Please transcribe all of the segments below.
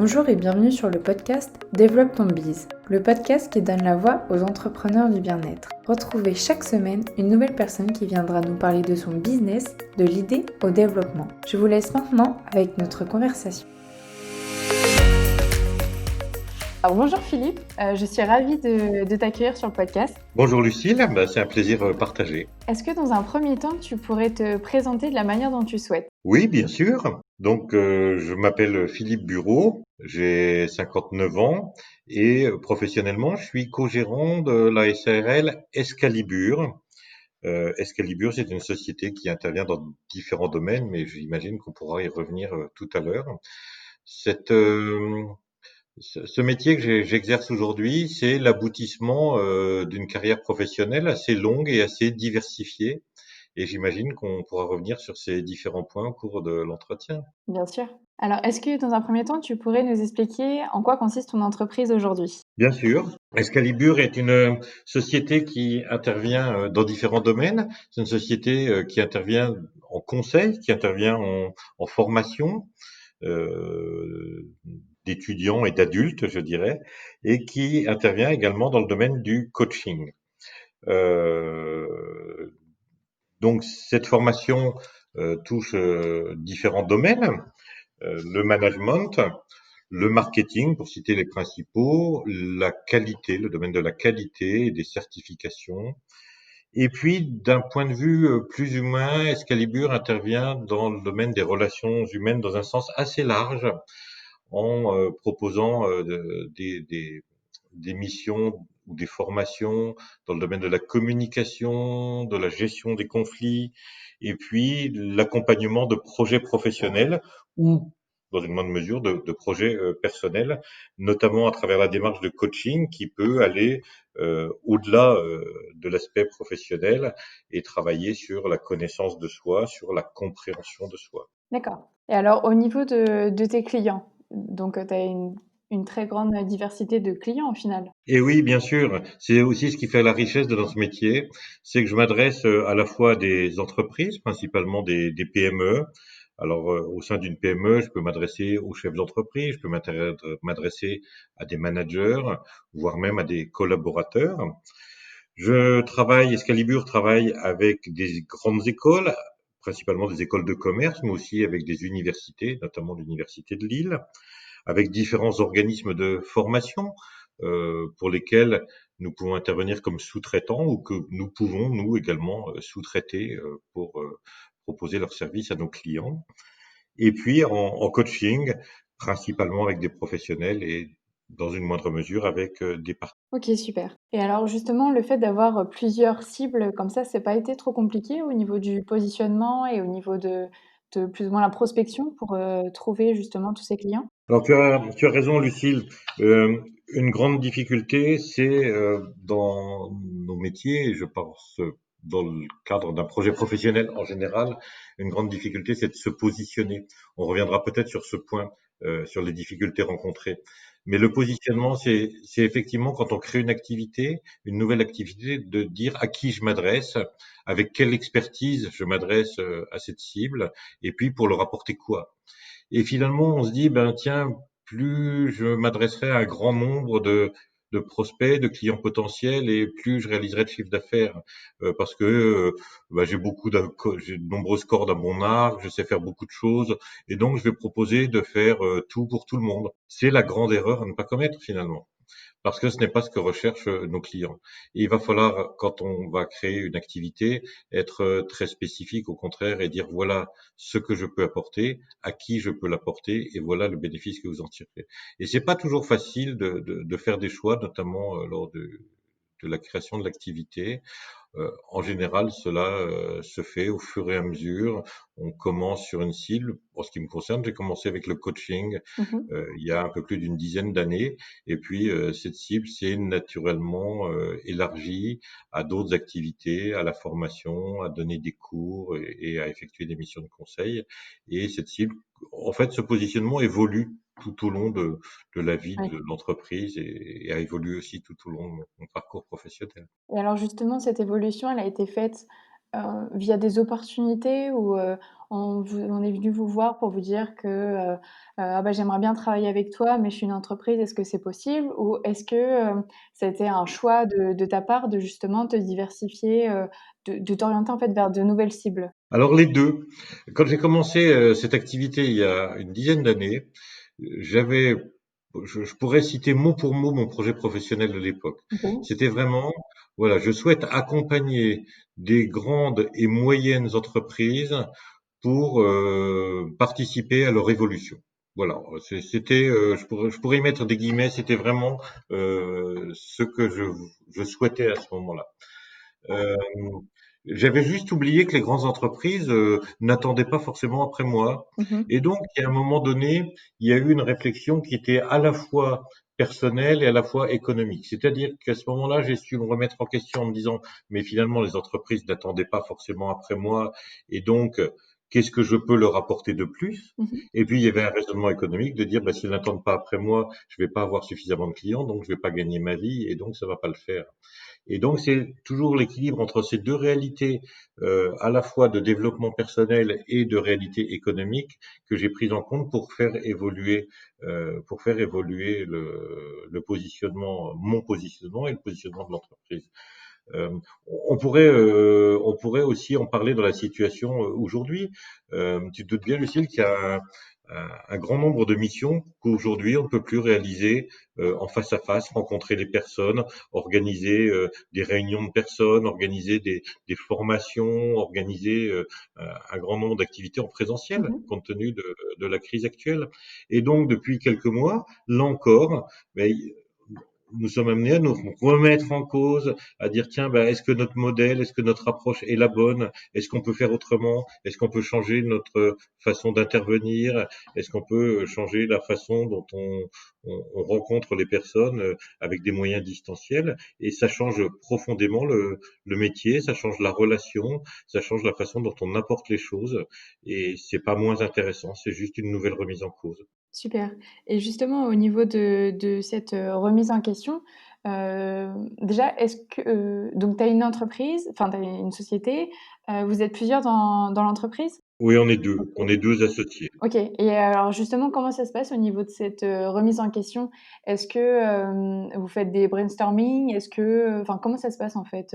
Bonjour et bienvenue sur le podcast Développe ton biz, le podcast qui donne la voix aux entrepreneurs du bien-être. Retrouvez chaque semaine une nouvelle personne qui viendra nous parler de son business, de l'idée au développement. Je vous laisse maintenant avec notre conversation. Alors bonjour Philippe, je suis ravie de t'accueillir sur le podcast. Bonjour Lucille, c'est un plaisir partagé. Est-ce que dans un premier temps, tu pourrais te présenter de la manière dont tu souhaites? Oui, bien sûr. Donc, je m'appelle Philippe Bureau, j'ai 59 ans et professionnellement, je suis co-gérant de la SARL Escalibur. Escalibur, c'est une société qui intervient dans différents domaines, mais j'imagine qu'on pourra y revenir tout à l'heure. Cette, ce métier que j'exerce aujourd'hui, c'est l'aboutissement d'une carrière professionnelle assez longue et assez diversifiée. Et j'imagine qu'on pourra revenir sur ces différents points au cours de l'entretien. Bien sûr. Alors, est-ce que dans un premier temps, tu pourrais nous expliquer en quoi consiste ton entreprise aujourd'hui? Bien sûr, Excalibur est une société qui intervient dans différents domaines. C'est une société qui intervient en conseil, qui intervient en formation euh, d'étudiants et d'adultes, je dirais, et qui intervient également dans le domaine du coaching. Euh, donc cette formation touche différents domaines, le management, le marketing, pour citer les principaux, la qualité, le domaine de la qualité et des certifications. Et puis, d'un point de vue plus humain, Excalibur intervient dans le domaine des relations humaines dans un sens assez large, en proposant des missions ou des formations dans le domaine de la communication, de la gestion des conflits, et puis l'accompagnement de projets professionnels ou, dans une moindre mesure, de projets personnels, notamment à travers la démarche de coaching qui peut aller au-delà de l'aspect professionnel et travailler sur la connaissance de soi, sur la compréhension de soi. D'accord. Et alors, au niveau de tes clients, donc tu as une très grande diversité de clients au final? Et oui, bien sûr, c'est aussi ce qui fait la richesse de notre métier, c'est que je m'adresse à la fois à des entreprises, principalement des PME. Alors, au sein d'une PME, je peux m'adresser aux chefs d'entreprise, je peux m'adresser à des managers, voire même à des collaborateurs. Excalibur travaille avec des grandes écoles, principalement des écoles de commerce, mais aussi avec des universités, notamment l'Université de Lille, avec différents organismes de formation pour lesquels nous pouvons intervenir comme sous-traitants ou que nous pouvons, nous également, sous-traiter pour proposer leurs services à nos clients. Et puis en coaching, principalement avec des professionnels et dans une moindre mesure avec des partenaires. OK, super. Et alors justement, le fait d'avoir, plusieurs cibles comme ça, c'est pas été trop compliqué au niveau du positionnement et au niveau de plus ou moins la prospection pour, trouver justement tous ces clients? Alors tu as raison Lucille. Une grande difficulté, c'est dans nos métiers, et je pense dans le cadre d'un projet professionnel en général, une grande difficulté, c'est de se positionner. On reviendra peut-être sur ce point, sur les difficultés rencontrées. Mais le positionnement, c'est effectivement quand on crée une activité, une nouvelle activité, de dire à qui je m'adresse, avec quelle expertise je m'adresse à cette cible, et puis pour leur apporter quoi. Et finalement, on se dit, ben tiens, plus je m'adresserai à un grand nombre de prospects, de clients potentiels, et plus je réaliserai de chiffre d'affaires, parce que ben, j'ai de nombreuses cordes à mon arc, je sais faire beaucoup de choses, et donc je vais proposer de faire tout pour tout le monde. C'est la grande erreur à ne pas commettre finalement, parce que ce n'est pas ce que recherchent nos clients. Et il va falloir, quand on va créer une activité, être très spécifique au contraire et dire voilà ce que je peux apporter, à qui je peux l'apporter, et voilà le bénéfice que vous en tirez. Et c'est pas toujours facile de faire des choix, notamment lors de la création de l'activité. En général, cela se fait au fur et à mesure. On commence sur une cible. Pour ce qui me concerne, j'ai commencé avec le coaching Mmh. il y a un peu plus d'une dizaine d'années. Et puis, cette cible s'est naturellement élargie à d'autres activités, à la formation, à donner des cours et à effectuer des missions de conseil. Et cette cible, en fait, ce positionnement évolue tout au long de la vie Ouais. de l'entreprise et a évolué aussi tout au long de mon parcours professionnel. Et alors justement, cette évolution, elle a été faite, via des opportunités ou on est venu vous voir pour vous dire que, «Ah bah, j'aimerais bien travailler avec toi, mais je suis une entreprise, est-ce que c'est possible?» Ou est-ce que, ça a été un choix de ta part de justement te diversifier, de t'orienter en fait vers de nouvelles cibles? Alors les 2. Quand j'ai commencé, cette activité il y a une dizaine d'années, j'avais je pourrais citer mot pour mot mon projet professionnel de l'époque. OK. C'était vraiment, voilà, je souhaite accompagner des grandes et moyennes entreprises pour, participer à leur évolution. Voilà, c'était, je pourrais y mettre des guillemets, c'était vraiment, ce que je souhaitais à ce moment-là. Euh, J'avais juste oublié que les grandes entreprises n'attendaient pas forcément après moi. Mmh. Et donc, à un moment donné, il y a eu une réflexion qui était à la fois personnelle et à la fois économique. C'est-à-dire qu'à ce moment-là, j'ai su me remettre en question en me disant, mais finalement, les entreprises n'attendaient pas forcément après moi. Et donc, qu'est-ce que je peux leur apporter de plus? Mmh. Et puis, il y avait un raisonnement économique de dire, bah, s'ils n'attendent pas après moi, je vais pas avoir suffisamment de clients, donc je vais pas gagner ma vie, et donc ça va pas le faire. Et donc, c'est toujours l'équilibre entre ces deux réalités, à la fois de développement personnel et de réalité économique, que j'ai prise en compte pour faire évoluer le positionnement, mon positionnement et le positionnement de l'entreprise. Euh, on pourrait aussi en parler dans la situation aujourd'hui. Tu te doutes bien, Lucille, qu'il y a un grand nombre de missions qu'aujourd'hui on ne peut plus réaliser en face à face, rencontrer les personnes, organiser des réunions de personnes, organiser des formations, organiser un grand nombre d'activités en présentiel, Mmh. compte tenu de la crise actuelle. Et donc, depuis quelques mois, là encore, ben, nous sommes amenés à nous remettre en cause, à dire tiens, ben, est-ce que notre modèle, est-ce que notre approche est la bonne? Est-ce qu'on peut faire autrement? Est-ce qu'on peut changer notre façon d'intervenir? Est-ce qu'on peut changer la façon dont on rencontre les personnes avec des moyens distanciels? Et ça change profondément le métier, ça change la relation, ça change la façon dont on apporte les choses. Et c'est pas moins intéressant, c'est juste une nouvelle remise en cause. Super. Et justement au niveau de cette, remise en question, déjà est-ce que, donc tu as une entreprise, enfin tu as une société, vous êtes plusieurs dans l'entreprise? Oui, on est deux, OK. on est deux associés. OK, et alors justement comment ça se passe au niveau de cette, remise en question? Est-ce que, vous faites des brainstorming? Est-ce que, enfin comment ça se passe en fait,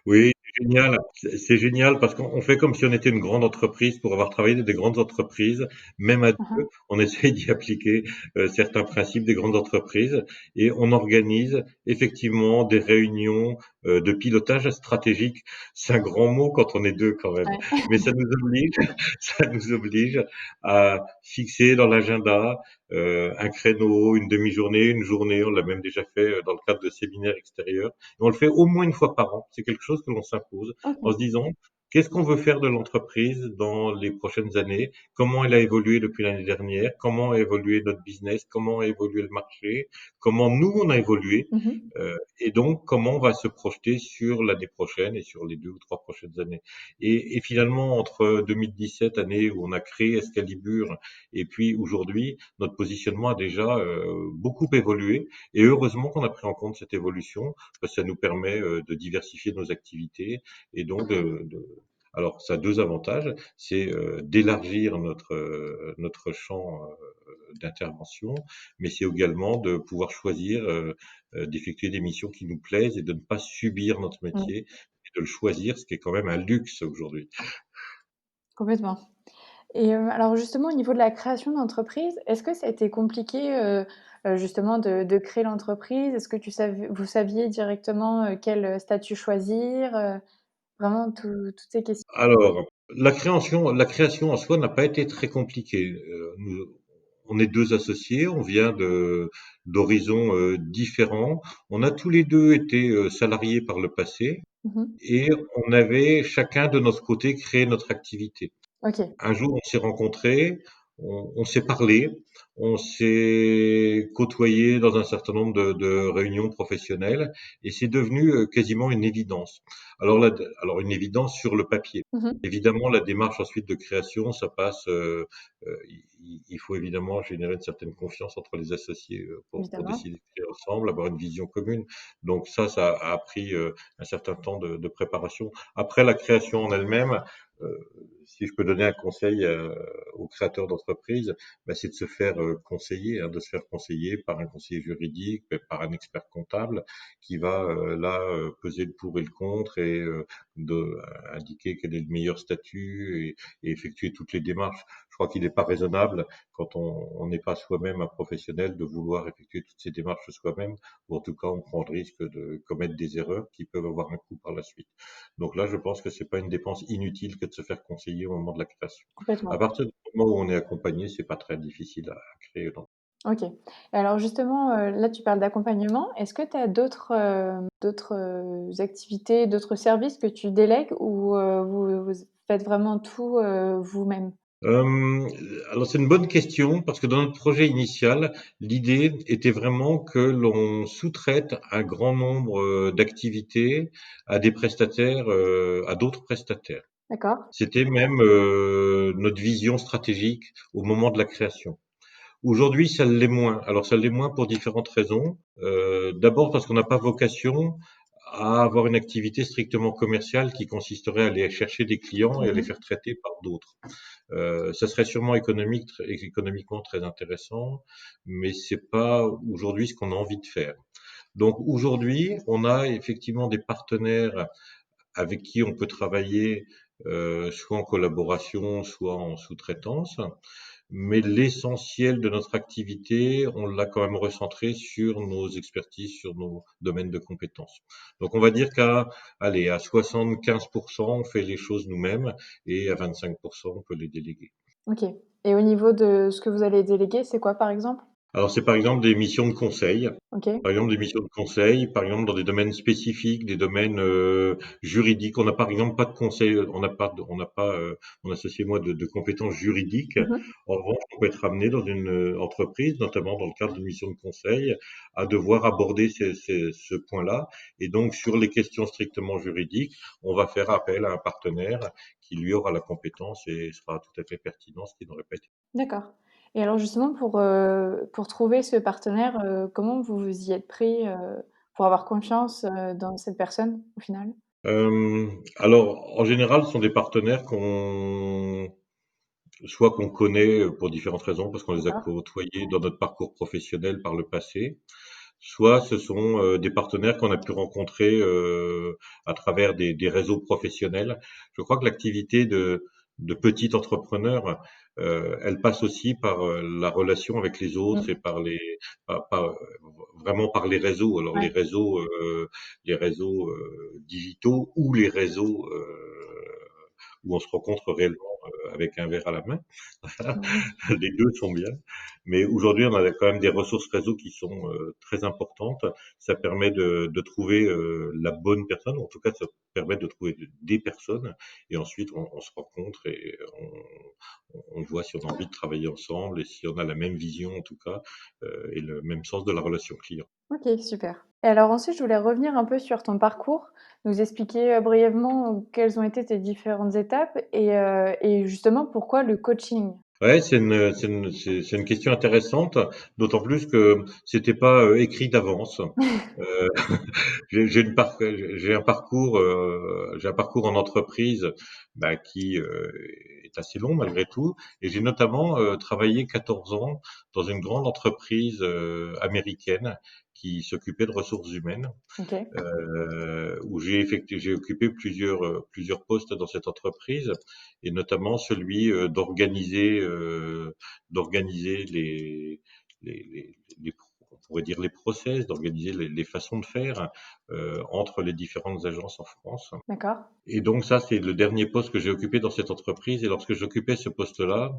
Oui, c'est génial. C'est génial parce qu'on fait comme si on était une grande entreprise pour avoir travaillé dans des grandes entreprises. Même à Mmh deux, mh. on essaye d'y appliquer certains principes des grandes entreprises et on organise effectivement des réunions de pilotage stratégique. C'est un grand mot quand on est deux quand même, Ouais. mais ça nous oblige, ça nous oblige à fixer dans l'agenda un créneau, une demi-journée, une journée. On l'a même déjà fait dans le cadre de séminaires extérieurs. Et on le fait au moins une fois par an. C'est quelque chose que l'on s'impose en se OK. disant qu'est-ce qu'on veut faire de l'entreprise dans les prochaines années, comment elle a évolué depuis l'année dernière, comment a évolué notre business, comment a évolué le marché, comment nous on a évolué, Mmh mh. et donc comment on va se projeter sur l'année prochaine et sur les 2 ou 3 prochaines années. Et finalement, entre 2017, année où on a créé Excalibur, et puis aujourd'hui, notre positionnement a déjà beaucoup évolué. Et heureusement qu'on a pris en compte cette évolution, parce que ça nous permet de diversifier nos activités et donc alors, ça a deux avantages, c'est d'élargir notre champ d'intervention, mais c'est également de pouvoir choisir d'effectuer des missions qui nous plaisent et de ne pas subir notre Mmh. métier et de le choisir, ce qui est quand même un luxe aujourd'hui. Complètement. Et alors justement au niveau de la création d'entreprise, est-ce que ça a été compliqué, justement de créer l'entreprise? Est-ce que vous saviez directement, quel statut choisir? Vraiment toutes ces questions. Alors, la création en soi n'a pas été très compliquée. On est deux associés, on vient d'horizons différents. On a tous les deux été salariés par le passé Mmh mh. et on avait chacun de notre côté créé notre activité. OK. Un jour, on s'est rencontrés, on s'est parlé, on s'est côtoyé dans un certain nombre de réunions professionnelles et c'est devenu quasiment une évidence. Alors une évidence sur le papier. Mmh mh. Évidemment, la démarche ensuite de création, ça passe. il faut évidemment générer une certaine confiance entre les associés pour Évidemment. décider de créer ensemble, avoir une vision commune. Donc ça a pris un certain temps de préparation. Après la création en elle-même, euh, si je peux donner un conseil aux créateurs d'entreprise, bah, c'est de se faire conseiller, hein, de se faire conseiller par un conseiller juridique, par un expert comptable qui va peser le pour et le contre et indiquer quel est le meilleur statut et effectuer toutes les démarches. Je crois qu'il n'est pas raisonnable quand on n'est pas soi-même un professionnel de vouloir effectuer toutes ces démarches soi-même, ou en tout cas on prend le risque de commettre des erreurs qui peuvent avoir un coût par la suite. Donc là, je pense que c'est pas une dépense inutile que de se faire conseiller au moment de la création. À Complètement. partir du moment où on est accompagné, c'est pas très difficile à créer. OK. Et alors justement, là tu parles d'accompagnement. Est-ce que tu as d'autres activités, d'autres services que tu délègues ou, vous faites vraiment tout, vous-même? Euh, alors c'est une bonne question parce que dans notre projet initial, l'idée était vraiment que l'on sous-traite un grand nombre d'activités à des prestataires, à d'autres prestataires. D'accord. C'était même notre vision stratégique au moment de la création. Aujourd'hui, ça l'est moins. Alors, ça l'est moins pour différentes raisons. D'abord parce qu'on n'a pas vocation à avoir une activité strictement commerciale qui consisterait à aller chercher des clients et à les Mmh. faire traiter par d'autres. Ça serait sûrement économiquement très intéressant, mais c'est pas aujourd'hui ce qu'on a envie de faire. Donc aujourd'hui, on a effectivement des partenaires avec qui on peut travailler soit en collaboration, soit en sous-traitance. Mais l'essentiel de notre activité, on l'a quand même recentré sur nos expertises, sur nos domaines de compétences. Donc on va dire à 75%, on fait les choses nous-mêmes et à 25%, on peut les déléguer. OK. Et au niveau de ce que vous allez déléguer, c'est quoi par exemple? Alors c'est par exemple des missions de conseil. OK. Par exemple, des missions de conseil, par exemple dans des domaines spécifiques, des domaines juridiques. On n'a par exemple pas de conseil, on n'a pas, mon associé et moi, de compétences juridiques. Mmh. En revanche, on peut être amené dans une entreprise, notamment dans le cadre d'une mission de conseil, à devoir aborder ce point-là. Et donc, sur les questions strictement juridiques, on va faire appel à un partenaire qui lui aura la compétence et sera tout à fait pertinent, ce qui n'aurait pas été. D'accord. Et alors justement pour trouver ce partenaire, comment vous vous y êtes pris, pour avoir confiance, dans cette personne au final? Alors, en général, ce sont des partenaires soit qu'on connaît pour différentes raisons, parce qu'on les a D'accord. côtoyés dans notre parcours professionnel par le passé, soit ce sont des partenaires qu'on a pu rencontrer à travers des réseaux professionnels. Je crois que l'activité de petit entrepreneur, elle passe aussi par la relation avec les autres et Mmh. par vraiment par les réseaux. Alors Ouais. les réseaux digitaux ou les réseaux où on se rencontre réellement avec un verre à la main. Mmh. Les 2 sont bien, mais aujourd'hui, on a quand même des ressources réseau qui sont très importantes. Ça permet de trouver la bonne personne, en tout cas, ça permet de trouver des personnes, et ensuite on se rencontre et on voit si on a envie de travailler ensemble et si on a la même vision, en tout cas, et le même sens de la relation client. OK, super. Et alors ensuite, je voulais revenir un peu sur ton parcours, nous expliquer, brièvement, quelles ont été tes différentes étapes et justement pourquoi le coaching? Ouais, c'est une question intéressante, d'autant plus que c'était pas écrit d'avance. Euh, j'ai un parcours en entreprise bah, qui est assez long malgré tout, et j'ai notamment travaillé 14 ans dans une grande entreprise américaine qui s'occupait de ressources humaines, OK. où j'ai occupé plusieurs postes dans cette entreprise, et notamment celui d'organiser les on pourrait dire les process, d'organiser les façons de faire entre les différentes agences en France. D'accord. Et donc ça, c'est le dernier poste que j'ai occupé dans cette entreprise. Et lorsque j'occupais ce poste-là,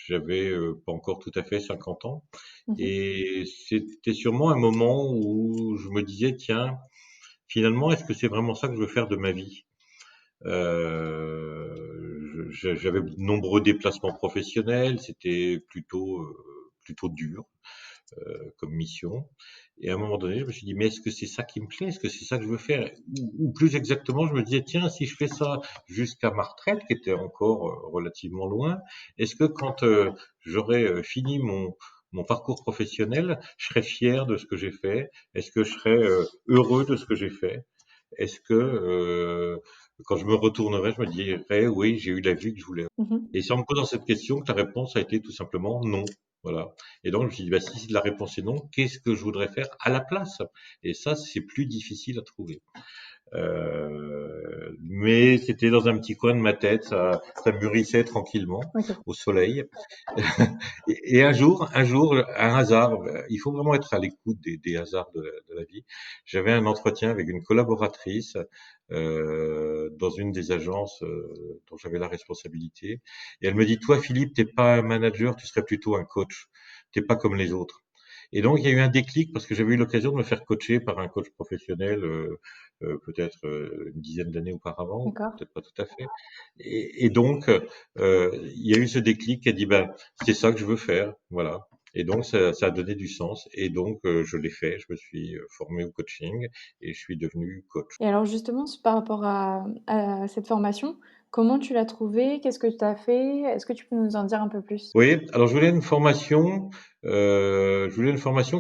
j'avais pas encore tout à fait 50 ans. Mmh. Et c'était sûrement un moment où je me disais, tiens, finalement, est-ce que c'est vraiment ça que je veux faire de ma vie? J'avais de nombreux déplacements professionnels, c'était plutôt dur. comme mission. Et à un moment donné, je me suis dit, mais est-ce que c'est ça qui me plaît? Est-ce que c'est ça que je veux faire? Ou plus exactement, je me disais, tiens, si je fais ça jusqu'à ma retraite, qui était encore relativement loin, est-ce que quand j'aurai fini mon parcours professionnel, je serai fier de ce que j'ai fait? Est-ce que je serai heureux de ce que j'ai fait? Est-ce que quand je me retournerai, je me dirais, oui, j'ai eu la vie que je voulais. Mhm. Et c'est en me posant cette question que la réponse a été tout simplement non. Voilà. Et donc, je me suis dit, bah, si la réponse est non, qu'est-ce que je voudrais faire à la place? Et ça, c'est plus difficile à trouver. Mais c'était dans un petit coin de ma tête, ça mûrissait tranquillement Ok. au soleil. Et un jour, un hasard, il faut vraiment être à l'écoute des hasards de la vie. J'avais un entretien avec une collaboratrice dans une des agences dont j'avais la responsabilité. Et elle me dit, toi Philippe, t'es pas un manager, tu serais plutôt un coach. T'es pas comme les autres. Et donc, il y a eu un déclic parce que j'avais eu l'occasion de me faire coacher par un coach professionnel, peut-être une dizaine d'années auparavant, D'accord. peut-être pas tout à fait. Et donc, il y a eu ce déclic qui a dit, ben, c'est ça que je veux faire, voilà. Et donc, ça a donné du sens. Et donc, je l'ai fait. Je me suis formé au coaching et je suis devenu coach. Et alors justement, par rapport à cette formation, comment tu l'as trouvée? Qu'est-ce que tu as fait? Est-ce que tu peux nous en dire un peu plus? Oui, alors je voulais une formation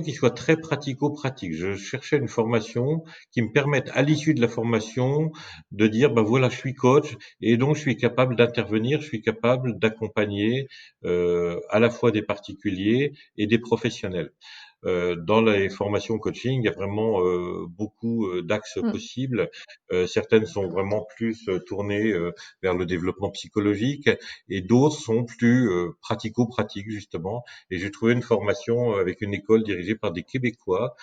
qui soit très pratico-pratique. Je cherchais une formation qui me permette, à l'issue de la formation, de dire, ben voilà, je suis coach et donc je suis capable d'intervenir, je suis capable d'accompagner à la fois des particuliers et des professionnels. Dans les formations coaching, il y a vraiment beaucoup d'axes Mmh. possibles. Certaines sont vraiment plus tournées vers le développement psychologique et d'autres sont plus pratico-pratiques justement. Et j'ai trouvé une formation avec une école dirigée par des Québécois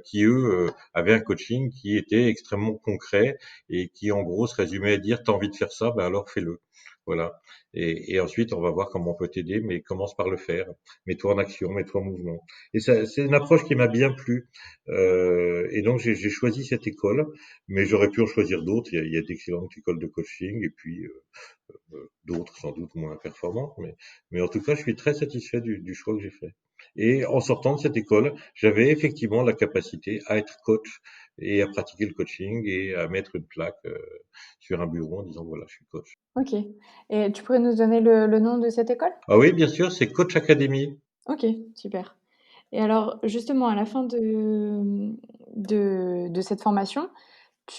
qui eux avaient un coaching qui était extrêmement concret et qui en gros se résumait à dire t'as envie de faire ça, ben alors fais-le. Voilà. Et ensuite on va voir comment on peut t'aider, mais commence par le faire. Mets-toi en action, mets-toi en mouvement. Et ça, c'est une approche qui m'a bien plu. Et donc j'ai choisi cette école, mais j'aurais pu en choisir d'autres. Il y a d'excellentes écoles de coaching et puis d'autres sans doute moins performantes, mais en tout cas, je suis très satisfait du choix que j'ai fait. Et en sortant de cette école, j'avais effectivement la capacité à être coach et à pratiquer le coaching et à mettre une plaque sur un bureau en disant voilà, je suis coach. OK. Et tu pourrais nous donner le nom de cette école? Ah oui, bien sûr, c'est Coach Academy. OK, super. Et alors justement à la fin de cette formation,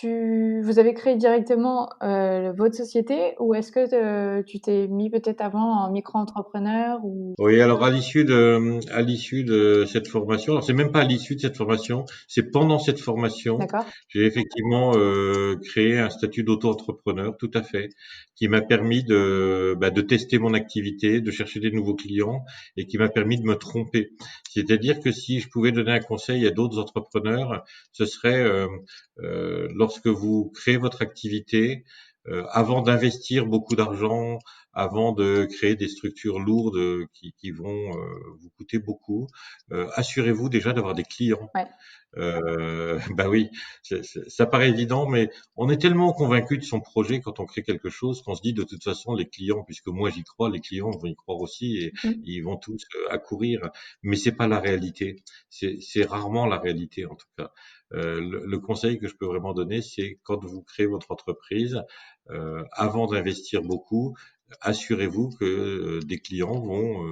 vous avez créé directement, votre société ou est-ce que, tu t'es mis peut-être avant en micro-entrepreneur ou Oui, alors à l'issue de cette formation, alors c'est même pas à l'issue de cette formation, c'est pendant cette formation, d'accord, j'ai effectivement créé un statut d'auto-entrepreneur, tout à fait, qui m'a permis de tester mon activité, de chercher des nouveaux clients et qui m'a permis de me tromper. C'est-à-dire que si je pouvais donner un conseil à d'autres entrepreneurs, ce serait lorsque vous créez votre activité, avant d'investir beaucoup d'argent, avant de créer des structures lourdes qui vont vous coûter beaucoup, assurez-vous déjà d'avoir des clients. ouais. Bah oui, ça paraît évident, mais on est tellement convaincu de son projet quand on crée quelque chose qu'on se dit de toute façon les clients, puisque moi j'y crois, les clients vont y croire aussi et Mmh. ils vont tous accourir. Mais c'est pas la réalité. C'est rarement la réalité en tout cas. Le conseil que je peux vraiment donner, c'est quand vous créez votre entreprise, avant d'investir beaucoup, assurez-vous que des clients vont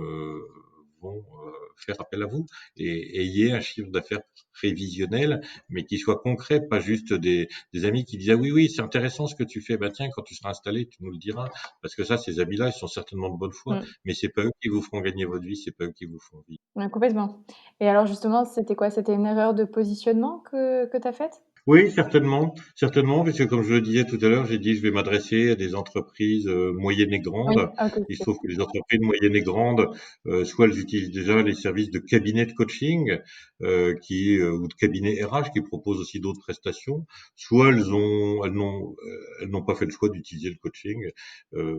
faire appel à vous et ayez un chiffre d'affaires prévisionnel, mais qui soit concret, pas juste des amis qui disent ah oui oui c'est intéressant ce que tu fais, bah tiens quand tu seras installé tu nous le diras, parce que ça ces amis-là ils sont certainement de bonne foi, Mmh. mais c'est pas eux qui vous feront gagner votre vie, c'est pas eux qui vous font vivre. Ouais, complètement. Et alors justement, c'était quoi? C'était une erreur de positionnement que tu as faite? Oui, certainement, certainement, puisque comme je le disais tout à l'heure, j'ai dit je vais m'adresser à des entreprises moyennes et Oui, grandes. OK, Il se c'est trouve que les entreprises moyennes et grandes, soit elles utilisent déjà les services de cabinet de coaching ou de cabinet RH qui proposent aussi d'autres prestations, soit elles n'ont pas fait le choix d'utiliser le coaching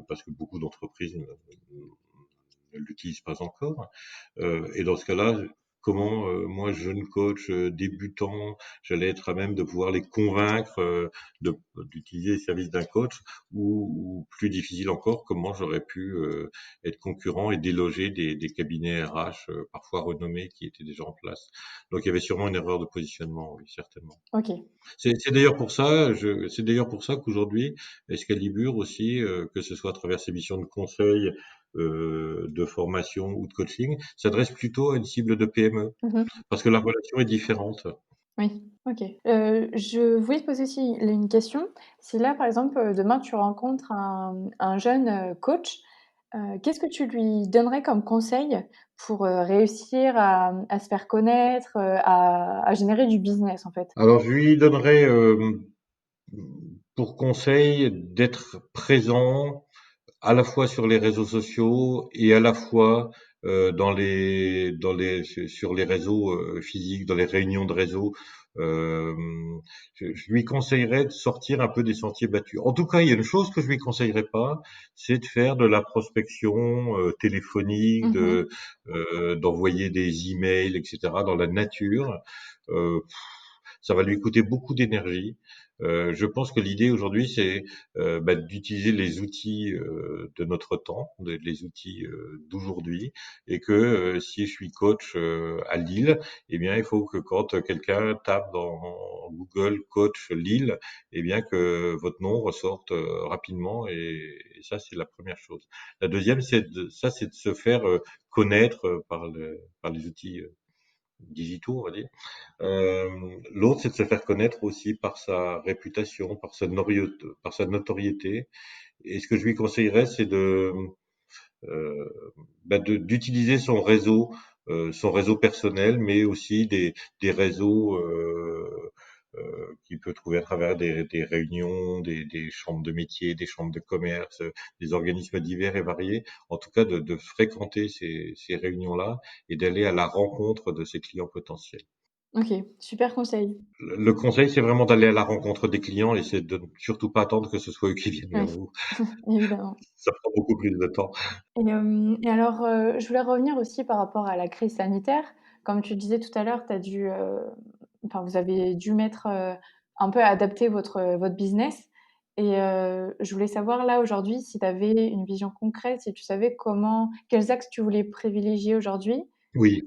parce que beaucoup d'entreprises ne l'utilisent pas encore. Et dans ce cas-là, comment moi, jeune coach débutant, j'allais être à même de pouvoir les convaincre d'utiliser les services d'un coach, ou plus difficile encore, comment j'aurais pu être concurrent et déloger des cabinets RH parfois renommés qui étaient déjà en place. Donc il y avait sûrement une erreur de positionnement, oui, certainement. Ok. C'est d'ailleurs pour ça, c'est d'ailleurs pour ça qu'aujourd'hui, Excalibur aussi, que ce soit à travers ses missions de conseil, de formation ou de coaching, s'adresse plutôt à une cible de PME, Mhm. parce que la relation est différente. Oui, ok. Je voulais te poser aussi une question. Si là, par exemple, demain, tu rencontres un jeune coach, qu'est-ce que tu lui donnerais comme conseil pour réussir à se faire connaître, à générer du business, en fait? Alors je lui donnerais pour conseil d'être présent à la fois sur les réseaux sociaux et à la fois sur les réseaux physiques, dans les réunions de réseau. Euh, je lui conseillerais de sortir un peu des sentiers battus. En tout cas, il y a une chose que je lui conseillerais pas, c'est de faire de la prospection téléphonique, Mhm. d'envoyer des emails, etc. dans la nature. Euh, Ça va lui coûter beaucoup d'énergie. Je pense que l'idée aujourd'hui, c'est d'utiliser les outils de notre temps, les outils d'aujourd'hui, et que si je suis coach à Lille, eh bien, il faut que quand quelqu'un tape dans Google coach Lille, eh bien que votre nom ressorte rapidement, et ça, c'est la première chose. La deuxième, c'est de se faire connaître par les outils digitaux, on va dire. L'autre, c'est de se faire connaître aussi par sa réputation, par sa notoriété. Et ce que je lui conseillerais, c'est euh, d'utiliser son réseau personnel, mais aussi des réseaux qu'il peut trouver à travers des réunions, des chambres de métiers, des chambres de commerce, des organismes divers et variés. En tout cas, de fréquenter ces réunions-là et d'aller à la rencontre de ses clients potentiels. Ok, super conseil. Le conseil, c'est vraiment d'aller à la rencontre des clients et c'est de ne surtout pas attendre que ce soit eux qui viennent vers Oui, vous. évidemment. Ça prend beaucoup plus de temps. Et alors, je voulais revenir aussi par rapport à la crise sanitaire. Comme tu disais tout à l'heure, tu dû, enfin, vous avez dû mettre, un peu adapter votre business et je voulais savoir là, aujourd'hui, si tu avais une vision concrète, si tu savais quels axes tu voulais privilégier aujourd'hui? Oui.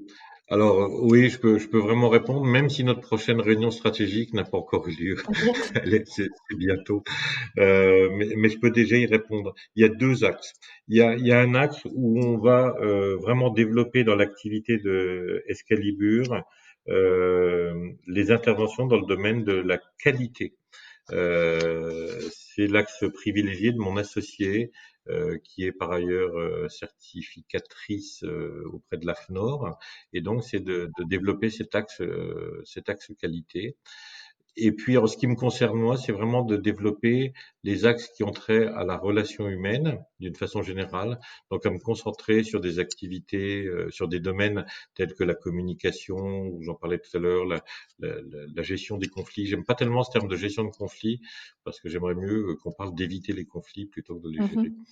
Alors, oui, je peux vraiment répondre, même si notre prochaine réunion stratégique n'a pas encore eu lieu. OK. C'est bientôt. Mais je peux déjà y répondre. Il y a deux axes. Il y a un axe où on va vraiment développer dans l'activité de Excalibur les interventions dans le domaine de la qualité. C'est l'axe privilégié de mon associée, qui est par ailleurs certificatrice auprès de l'AFNOR, et donc c'est de développer cet axe qualité. Et puis, en ce qui me concerne moi, c'est vraiment de développer les axes qui ont trait à la relation humaine, d'une façon générale. Donc, à me concentrer sur des activités, sur des domaines tels que la communication, où j'en parlais tout à l'heure, la gestion des conflits. J'aime pas tellement ce terme de gestion de conflits, parce que j'aimerais mieux qu'on parle d'éviter les conflits plutôt que de les gérer. Mmh.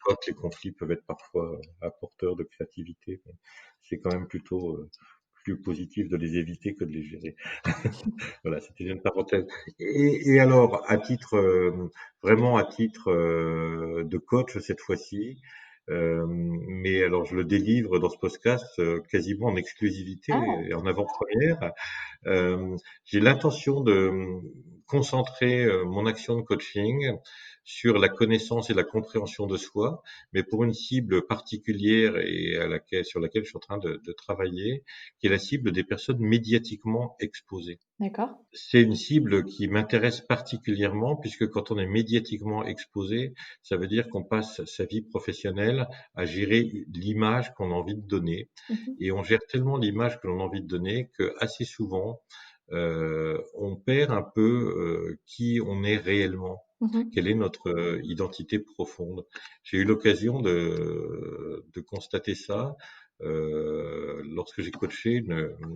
Quoique les conflits peuvent être parfois apporteurs de créativité, mais c'est quand même plutôt plus positif de les éviter que de les gérer. Voilà, c'était une parenthèse. Et alors, vraiment à titre de coach cette fois-ci, mais alors je le délivre dans ce podcast quasiment en exclusivité Ah! et en avant-première. Euh, j'ai l'intention de concentrer mon action de coaching sur la connaissance et la compréhension de soi, mais pour une cible particulière et sur laquelle je suis en train de travailler, qui est la cible des personnes médiatiquement exposées. D'accord. C'est une cible qui m'intéresse particulièrement puisque quand on est médiatiquement exposé, ça veut dire qu'on passe sa vie professionnelle à gérer l'image qu'on a envie de donner. Mmh. Et on gère tellement l'image que l'on a envie de donner que assez souvent, on perd un peu qui on est réellement. Mmh. Quelle est notre identité profonde? J'ai eu l'occasion de constater ça lorsque j'ai coaché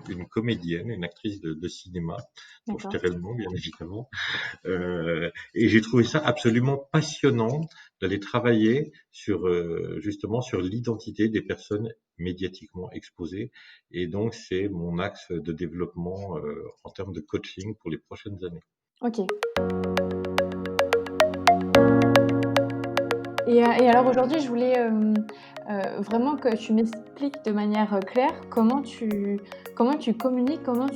une comédienne, une actrice de cinéma, dont je D'accord. tairai le nom bien évidemment, et j'ai trouvé ça absolument passionnant d'aller travailler sur justement sur l'identité des personnes médiatiquement exposées. Et donc c'est mon axe de développement en termes de coaching pour les prochaines années. OK. Et alors aujourd'hui, je voulais, vraiment que tu m'expliques de manière, claire comment tu communiques, comment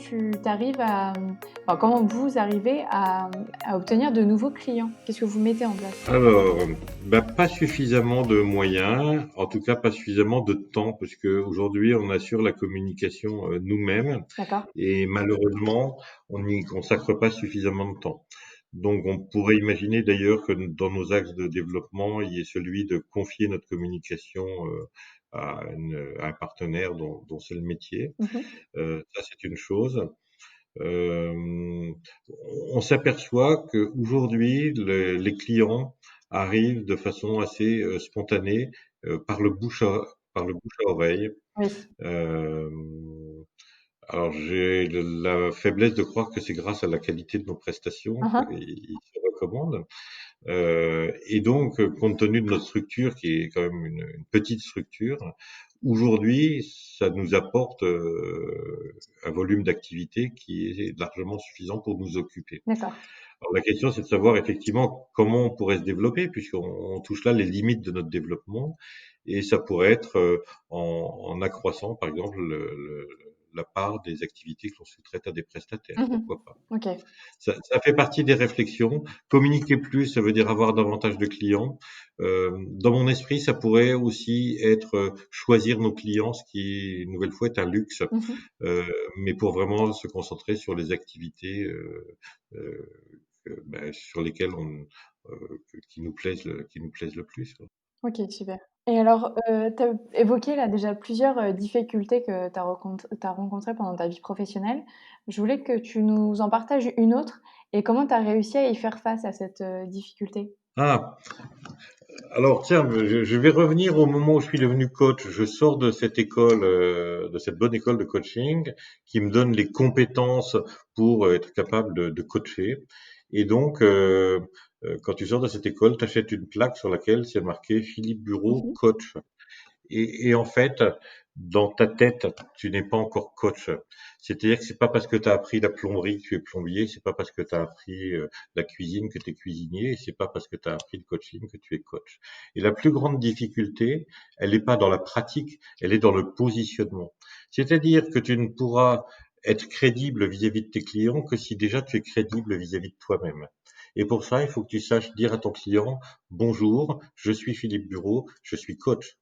vous arrivez à obtenir de nouveaux clients? Qu'est-ce que vous mettez en place? Alors, pas suffisamment de moyens, en tout cas pas suffisamment de temps, parce que aujourd'hui on assure la communication nous-mêmes D'accord. et malheureusement on n'y consacre pas suffisamment de temps. Donc on pourrait imaginer d'ailleurs que dans nos axes de développement, il y ait celui de confier notre communication à un partenaire dont c'est le métier. Mmh. Ça c'est une chose. Euh, on s'aperçoit qu'aujourd'hui, les clients arrivent de façon assez spontanée par le bouche à oreille. Oui. Euh, alors j'ai la faiblesse de croire que c'est grâce à la qualité de nos prestations Hein, hein. qu'ils se recommandent. Et donc, compte tenu de notre structure, qui est quand même une petite structure, aujourd'hui, ça nous apporte un volume d'activité qui est largement suffisant pour nous occuper. D'accord. Alors, la question, c'est de savoir effectivement comment on pourrait se développer, puisqu'on touche là les limites de notre développement, et ça pourrait être en accroissant, par exemple, la part des activités que l'on sous-traite à des prestataires. Mmh. Pourquoi pas? OK. Ça fait partie des réflexions. Communiquer plus, ça veut dire avoir davantage de clients. Dans mon esprit, ça pourrait aussi être choisir nos clients, ce qui, une nouvelle fois, est un luxe, Mmh. euh, mais pour vraiment se concentrer sur les activités euh, sur lesquelles qui nous plaisent le plus, quoi. OK, super. Et alors, tu as évoqué là déjà plusieurs, difficultés que tu as rencontrées pendant ta vie professionnelle. Je voulais que tu nous en partages une autre et comment tu as réussi à y faire face à cette, difficulté? Ah, alors tiens, je vais revenir au moment où je suis devenu coach. Je sors de cette école, de cette bonne école de coaching qui me donne les compétences pour être capable de coacher. Et donc, quand tu sors de cette école, tu achètes une plaque sur laquelle c'est marqué Philippe Bureau, Mmh. coach. Et en fait, dans ta tête, tu n'es pas encore coach. C'est-à-dire que c'est pas parce que tu as appris la plomberie que tu es plombier, c'est pas parce que tu as appris la cuisine que tu es cuisinier, et c'est pas parce que tu as appris le coaching que tu es coach. Et la plus grande difficulté, elle n'est pas dans la pratique, elle est dans le positionnement. C'est-à-dire que tu ne pourras être crédible vis-à-vis de tes clients que si déjà tu es crédible vis-à-vis de toi-même. Et pour ça, il faut que tu saches dire à ton client, bonjour, je suis Philippe Bureau, je suis coach.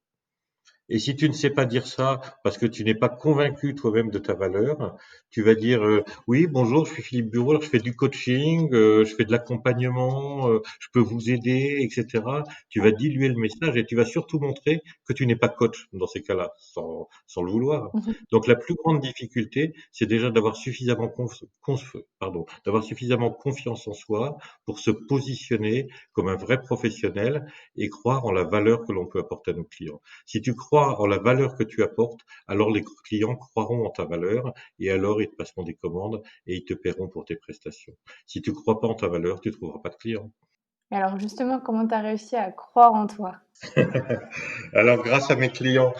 Et si tu ne sais pas dire ça parce que tu n'es pas convaincu toi-même de ta valeur, tu vas dire oui, bonjour, je suis Philippe Bureau, alors je fais du coaching, je fais de l'accompagnement, je peux vous aider, etc. Tu vas diluer le message et tu vas surtout montrer que tu n'es pas coach dans ces cas-là, sans le vouloir. Mmh. Donc la plus grande difficulté, c'est déjà d'avoir d'avoir suffisamment confiance en soi pour se positionner comme un vrai professionnel et croire en la valeur que l'on peut apporter à nos clients. Si tu crois en la valeur que tu apportes, alors les clients croiront en ta valeur et alors ils te passeront des commandes et ils te paieront pour tes prestations. Si tu crois pas en ta valeur, tu trouveras pas de clients. Et alors justement, comment tu as réussi à croire en toi? Alors grâce à mes clients,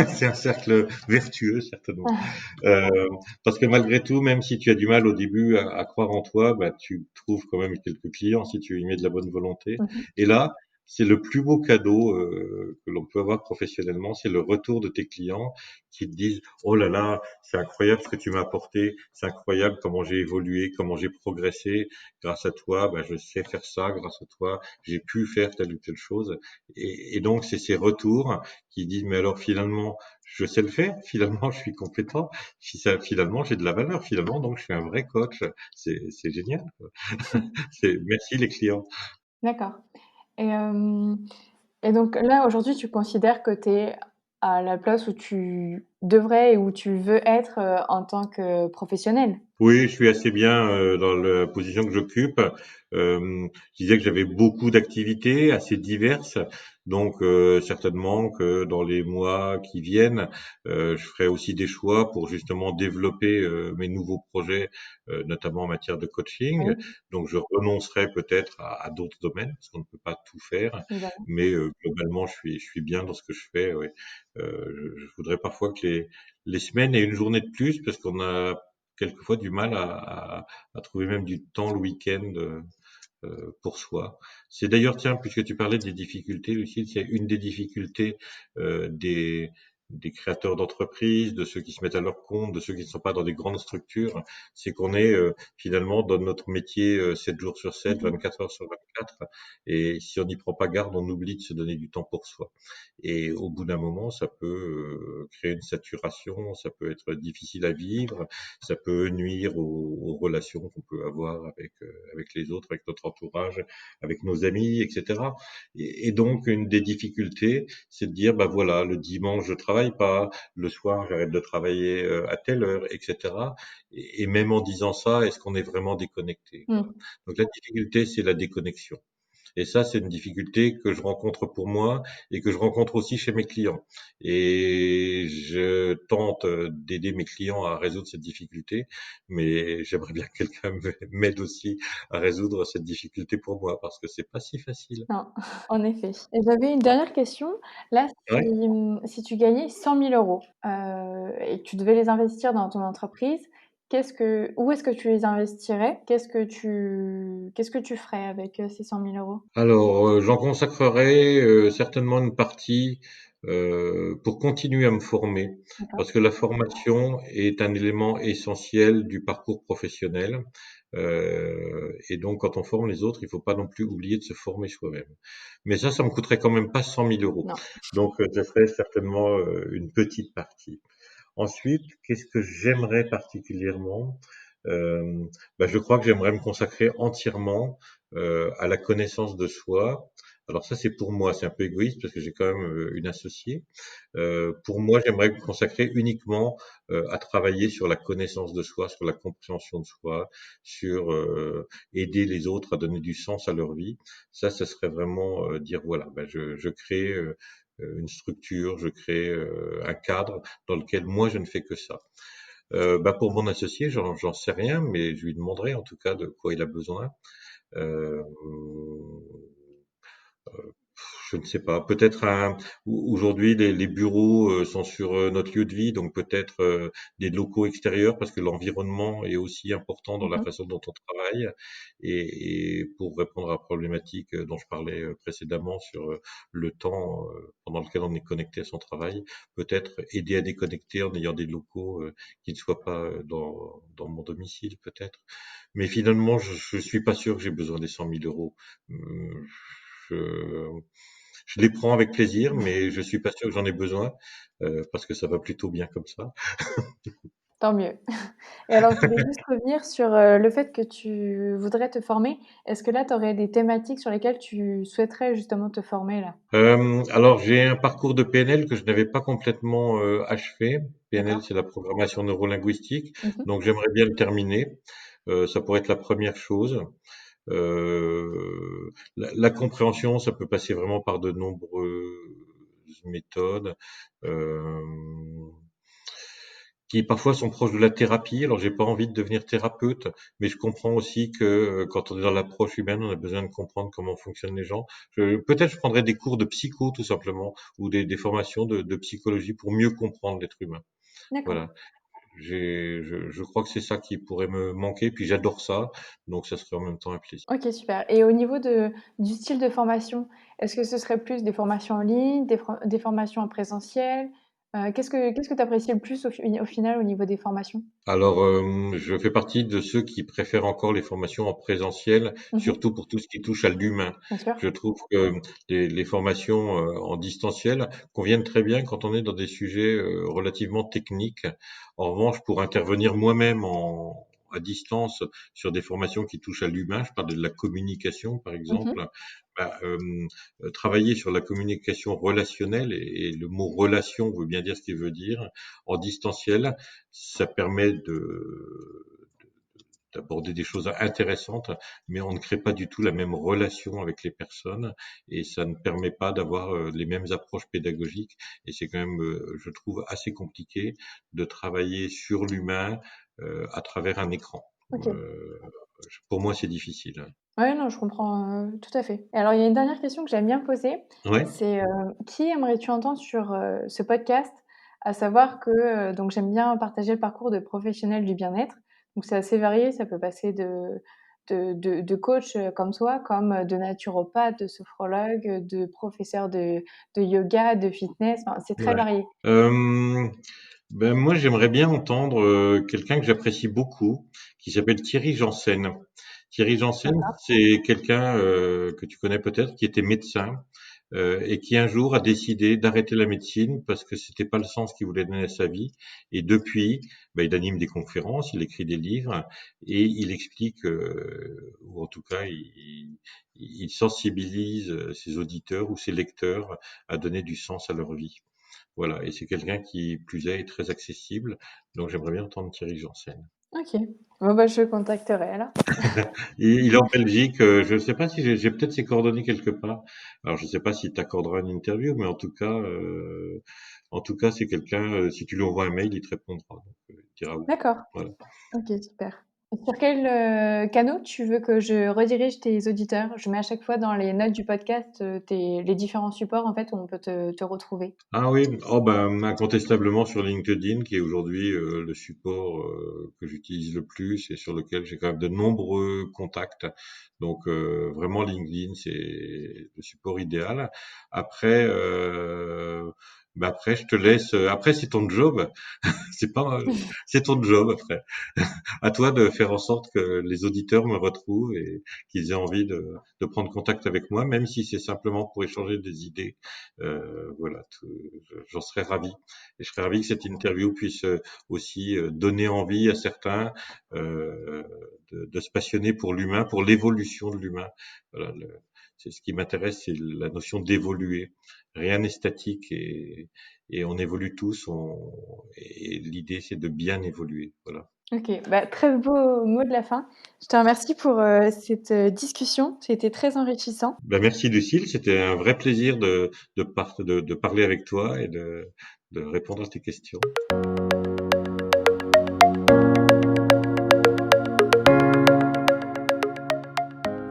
c'est un cercle vertueux certainement. Euh, Parce que malgré tout, même si tu as du mal au début à croire en toi, tu trouves quand même quelques clients si tu y mets de la bonne volonté. Mmh. Et là, c'est le plus beau cadeau que l'on peut avoir professionnellement, c'est le retour de tes clients qui te disent oh là là, c'est incroyable ce que tu m'as apporté, c'est incroyable comment j'ai évolué, comment j'ai progressé grâce à toi. Je sais faire ça, grâce à toi, j'ai pu faire telle ou telle chose. Et donc c'est ces retours qui disent mais alors finalement je sais le faire, finalement je suis compétent, finalement j'ai de la valeur, finalement donc je suis un vrai coach. C'est génial, quoi. C'est merci les clients. D'accord. Et et donc là, aujourd'hui, tu considères que tu es à la place où tu devrais et où tu veux être, en tant que professionnel? Oui, je suis assez bien dans la position que j'occupe. Je disais que j'avais beaucoup d'activités assez diverses. Donc, certainement que dans les mois qui viennent, je ferai aussi des choix pour justement développer mes nouveaux projets, notamment en matière de coaching. Oui, Donc, je renoncerai peut-être à d'autres domaines parce qu'on ne peut pas tout faire, évidemment. mais globalement, je suis bien dans ce que je fais. Oui. Je voudrais parfois que les semaines aient une journée de plus parce qu'on a quelquefois du mal à trouver même du temps le week-end. Pour soi. C'est d'ailleurs, tiens, puisque tu parlais des difficultés, Lucille, c'est une des difficultés des créateurs d'entreprises, de ceux qui se mettent à leur compte, de ceux qui ne sont pas dans des grandes structures, c'est qu'on est finalement dans notre métier 7 jours sur 7, Mhm. 24 heures sur 24, et si on n'y prend pas garde, on oublie de se donner du temps pour soi. Et au bout d'un moment, ça peut créer une saturation, ça peut être difficile à vivre, ça peut nuire aux relations qu'on peut avoir avec les autres, avec notre entourage, avec nos amis, etc. Et donc, une des difficultés, c'est de dire, bah voilà, le dimanche, je travaille pas, le soir, j'arrête de travailler à telle heure, etc. Et même en disant ça, est-ce qu'on est vraiment déconnecté? Voilà. Mm. Donc, la difficulté, c'est la déconnexion. Et ça, c'est une difficulté que je rencontre pour moi et que je rencontre aussi chez mes clients. Et je tente d'aider mes clients à résoudre cette difficulté, mais j'aimerais bien que quelqu'un m'aide aussi à résoudre cette difficulté pour moi parce que c'est pas si facile. Non, en effet. Et j'avais une dernière question. Là, Ouais. si tu gagnais 100 000 € et que tu devais les investir dans ton entreprise, où est-ce que tu les investirais? Qu'est-ce que tu ferais avec, ces 100 000 €? Alors, j'en consacrerai certainement une partie pour continuer à me former, D'accord. parce que la formation est un élément essentiel du parcours professionnel. Et donc, quand on forme les autres, il ne faut pas non plus oublier de se former soi-même. Mais ça me coûterait quand même pas 100 000 €. Non. Donc, je ferai certainement une petite partie. Ensuite, qu'est-ce que j'aimerais particulièrement? Euh, je crois que j'aimerais me consacrer entièrement à la connaissance de soi. Alors ça, c'est pour moi, c'est un peu égoïste parce que j'ai quand même une associée. Pour moi, j'aimerais me consacrer uniquement à travailler sur la connaissance de soi, sur la compréhension de soi, sur aider les autres à donner du sens à leur vie. Ça, ce serait vraiment dire voilà, je crée une structure, je crée un cadre dans lequel moi je ne fais que ça. Pour mon associé, j'en sais rien, mais je lui demanderai en tout cas de quoi il a besoin. Euh, je ne sais pas. Peut-être aujourd'hui les bureaux sont sur notre lieu de vie, donc peut-être des locaux extérieurs parce que l'environnement est aussi important dans la Mmh. façon dont on travaille. Et pour répondre à la problématique dont je parlais précédemment sur le temps pendant lequel on est connecté à son travail, peut-être aider à déconnecter en ayant des locaux qui ne soient pas dans mon domicile, peut-être. Mais finalement, je suis pas sûr que j'ai besoin des 100 000 €. Hum, Je, je les prends avec plaisir, mais je suis pas sûr que j'en ai besoin parce que ça va plutôt bien comme ça. Tant mieux. Et alors, je voulais juste revenir sur, le fait que tu voudrais te former. Est-ce que là, tu aurais des thématiques sur lesquelles tu souhaiterais justement te former là? Alors j'ai un parcours de PNL que je n'avais pas complètement achevé. PNL, D'accord. c'est la programmation neurolinguistique, Mmh. donc j'aimerais bien le terminer. Ça pourrait être la première chose. La compréhension, ça peut passer vraiment par de nombreuses méthodes. Euh, qui parfois sont proches de la thérapie. Alors, j'ai pas envie de devenir thérapeute, mais je comprends aussi que quand on est dans l'approche humaine, on a besoin de comprendre comment fonctionnent les gens. Peut-être je prendrais des cours de psycho tout simplement, ou des formations de psychologie pour mieux comprendre l'être humain. D'accord. Voilà. Je crois que c'est ça qui pourrait me manquer, puis j'adore ça, donc ça serait en même temps un plaisir. OK, super. Et au niveau du style de formation, est-ce que ce serait plus des formations en ligne, des formations en présentiel? Qu'est-ce que tu apprécies le plus au final au niveau des formations? Alors, je fais partie de ceux qui préfèrent encore les formations en présentiel, Mmh. surtout pour tout ce qui touche à l'humain. Bien sûr. Je trouve que les formations en distanciel conviennent très bien quand on est dans des sujets relativement techniques. En revanche, pour intervenir moi-même à distance sur des formations qui touchent à l'humain, je parle de la communication par Mmh. exemple, bah, travailler sur la communication relationnelle, et le mot relation veut bien dire ce qu'il veut dire, en distanciel, ça permet d'aborder des choses intéressantes, mais on ne crée pas du tout la même relation avec les personnes et ça ne permet pas d'avoir les mêmes approches pédagogiques. Et c'est quand même, je trouve, assez compliqué de travailler sur l'humain à travers un écran. Ok. Pour moi, c'est difficile. Ouais, non, je comprends tout à fait. Et alors, il y a une dernière question que j'aime bien poser, Ouais. c'est qui aimerais-tu entendre sur ce podcast? À savoir que donc j'aime bien partager le parcours de professionnels du bien-être. Donc c'est assez varié, ça peut passer de coach comme toi, comme de naturopathe, de sophrologue, de professeur de yoga, de fitness. Enfin, c'est très Ouais. varié. Ben moi, j'aimerais bien entendre quelqu'un que j'apprécie beaucoup, qui s'appelle Thierry Janssen. Thierry Janssen, D'accord. c'est quelqu'un que tu connais peut-être, qui était médecin et qui un jour a décidé d'arrêter la médecine parce que c'était pas le sens qu'il voulait donner à sa vie. Et depuis, ben, il anime des conférences, il écrit des livres et il explique, ou en tout cas, il sensibilise ses auditeurs ou ses lecteurs à donner du sens à leur vie. Voilà, et c'est quelqu'un qui, plus est très accessible, donc j'aimerais bien entendre Thierry Janssen. Ok. Bon, bah, je le contacterai alors. Il est en Belgique, je ne sais pas si j'ai peut-être ses coordonnées quelque part. Alors je ne sais pas s'il t'accordera une interview, mais en tout cas, c'est quelqu'un, si tu lui envoies un mail, il te répondra. Donc, il te dira oui. D'accord. Voilà. Ok, super. Et sur quel canot tu veux que je redirige tes auditeurs? Je mets à chaque fois dans les notes du podcast les différents supports en fait où on peut te retrouver. Ah oui, oh ben, incontestablement sur LinkedIn, qui est aujourd'hui le support que j'utilise le plus et sur lequel j'ai quand même de nombreux contacts. Donc vraiment LinkedIn, c'est le support idéal. Après, ben après je te laisse. Après c'est ton job, c'est pas, c'est ton job après. À toi de faire en sorte que les auditeurs me retrouvent et qu'ils aient envie de prendre contact avec moi, même si c'est simplement pour échanger des idées. Voilà, j'en serais ravi. Et je serais ravi que cette interview puisse aussi donner envie à certains de se passionner pour l'humain, pour l'évolution de l'humain. Voilà, c'est ce qui m'intéresse, c'est la notion d'évoluer. Rien n'est statique et on évolue tous. Et l'idée, c'est de bien évoluer. Voilà. Ok, bah, très beau mot de la fin. Je te remercie pour cette discussion. C'était très enrichissant. Ben, merci Lucille, c'était un vrai plaisir de parler avec toi et de répondre à tes questions.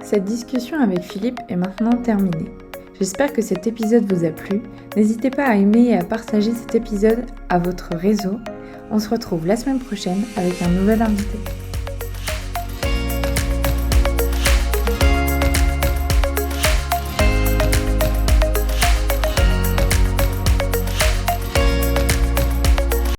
Cette discussion avec Philippe est maintenant terminée. J'espère que cet épisode vous a plu. N'hésitez pas à aimer et à partager cet épisode à votre réseau. On se retrouve la semaine prochaine avec un nouvel invité.